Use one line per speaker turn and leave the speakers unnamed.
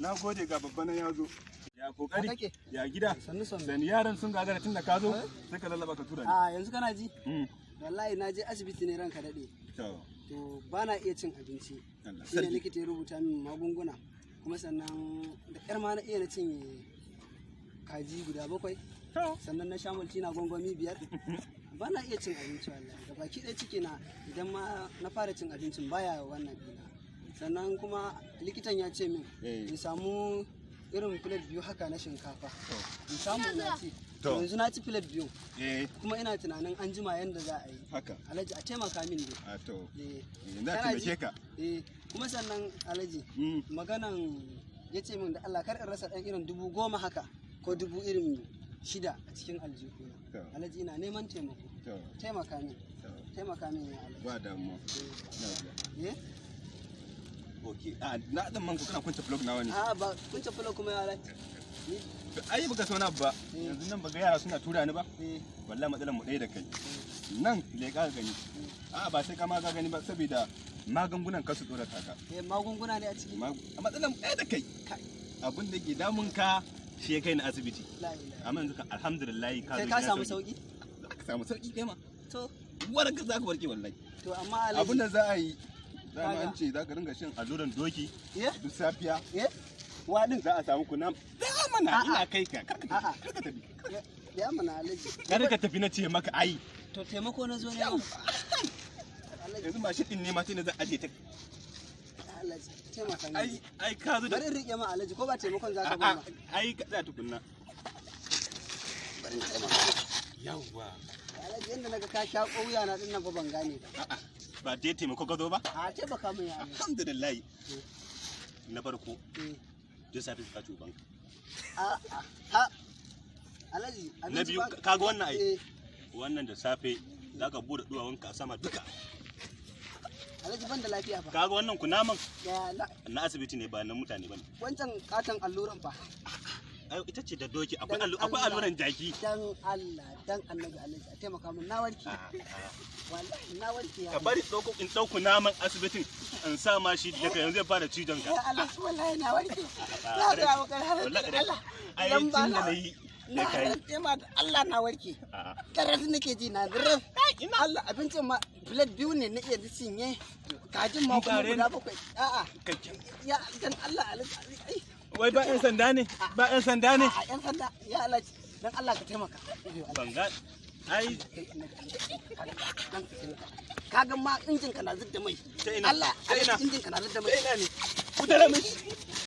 Na gode ga babban nan ya zo. Ya kokari. Ya gida.
Sannu sannu.
Dan yaran sun gagara tun da ka zo sai ka lallaba ka tura ni.
A yanzu kana ji? Wallahi na je asibiti ne ranka dade. To ba na iya cin abinci. Shine likita ya rubuta min magunguna. Kuma sannan da ƙyar ma na iya na cinye kaji guda 7. Sannan na sha maltina gwangwami 5. Ba na iya cin abinci wallahi. Da baki ɗaya ciki na idan ma na fara cin abincin baya wannan dina. Sannan kuma likitan ya ce min in samu irin plate 2 haka na shinkafa. In samu na ci. Yanzu na ci plate 2. Kuma ina tunanin an jima yanda za a yi.
Haka.
Alhaji a taimaka min dai.
Na taimake ka.
Kuma sannan Alhaji maganan ya ce min da Allah kar in rasa ɗan irin 10,000 haka ko 6,000 a cikin aljihuna. Alhaji ina neman taimako. Taimaka min. Taimaka min ya Alhaji.
Ba damuwa. Ok, na dan man kana kunta vlog nawa ne?
Ba kunta vlog kuma ya Alhaji.
Ai baka so na ba. Yanzu nan baga yara suna tura ni ba? Wallahi matsalar mu ɗaya da kai. Nan leƙa gani. Ba sai ka ma ga gani ba saboda magungunan ka su dora taka.
Magunguna ne a ciki.
A matsalar mu ɗaya da kai. Abin da ke damun ka shi ya kai ni asibiti. Amma yanzu ka alhamdulillah ka zo.
Sai ka samu sauki?
Ka samu sauki kai ma.
To,
warka za ka warke wallahi.
To amma Alhaji.
Abin da za a yi dama an ce za ka ringa shan alluran doki duk safiya.
Waɗin
za a samu kunam. Mana ina kai ka. Kar ka tafi.
Ya mana Alhaji.
Kar ka tafi na ce maka ai.
To taimako na zo ne.
Yanzu mashin din ne ma sai na zan aje ta.
Alhaji taimaka ni.
Ai ka zo da.
Bari in rike ma Alhaji ko ba taimakon za ka ba ma.
Ai ka tsaya tukunna.
Bari in taimaka.
Yawwa.
Alhaji yanda naga ka sha ƙauya na din nan ba ban gane ba.
Ba dai taimako ka zo ba?
Taimaka min ya Alhaji.
Alhamdulillah. Na farko. Duk safi ka ci banka.
Alhaji
na biyu kaga wannan ai. Wannan da safe zaka bude duwawanka a sama duka.
Alhaji ban da lafiya fa.
Kaga wannan kunaman na asibiti ne ba na mutane bane.
Wancan katon alluran fa.
Ai ita ce da doki akwai alluran jaki.
Dan Allah dan Annabi Alhaji a taimaka min na warke. Wallahi na warke ya.
Ka bari in dauku naman asibitin in sa ma shi daga yanzu zai fara cijon ka.
Ya Alhaji wallahi na warke. Na ga maka Allah.
Ai tun da nayi
na rantse ma da Allah na warke. Karatu nake ji na zirin. Ina Allah abincin ma plate 2 ne na iya cinye. Kajin ma kuma guda 7. Ya dan Allah Alhaji.
Wai ba 'yan sanda ne? Ba 'yan sanda ne?
'Yan sanda ya Alhaji dan Allah ka taimaka.
Banga ai
kaga ma injin ka na zidda mai. Allah injin ka na zidda mai.
Ina ne? Kudara mishi.